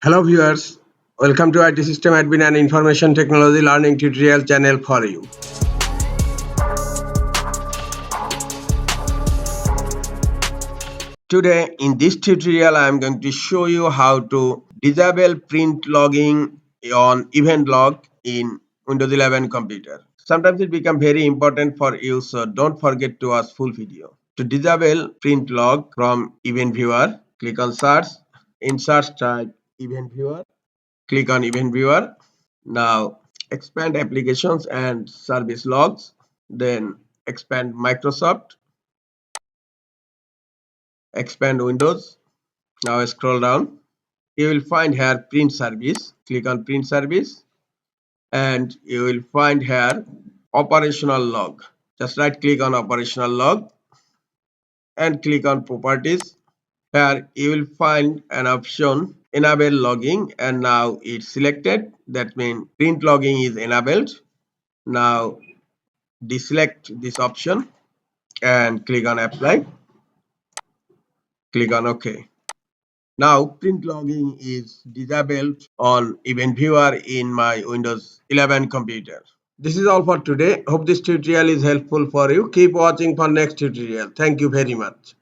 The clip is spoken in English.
Hello viewers, welcome to IT System Admin and Information Technology Learning Tutorial channel for you. Today in this tutorial I am going to show you how to disable print logging on event log in Windows 11 computer. Sometimes it becomes very important for you, so don't forget to watch full video. To disable print log from event viewer, click on search. In search type event viewer. Click on event viewer. Now expand applications and service logs. Then expand Microsoft. Expand Windows. Now scroll down. You will find here print service. Click on print service and you will find here operational log. Just right click on operational log and click on properties. Here you will find an option enable logging, and now it's selected. That means print logging is enabled. Now deselect this option and click on apply. Click on OK. Now print logging is disabled on event viewer in my Windows 11 computer. This is all for today. Hope this tutorial is helpful for you. Keep watching for next tutorial. Thank you very much.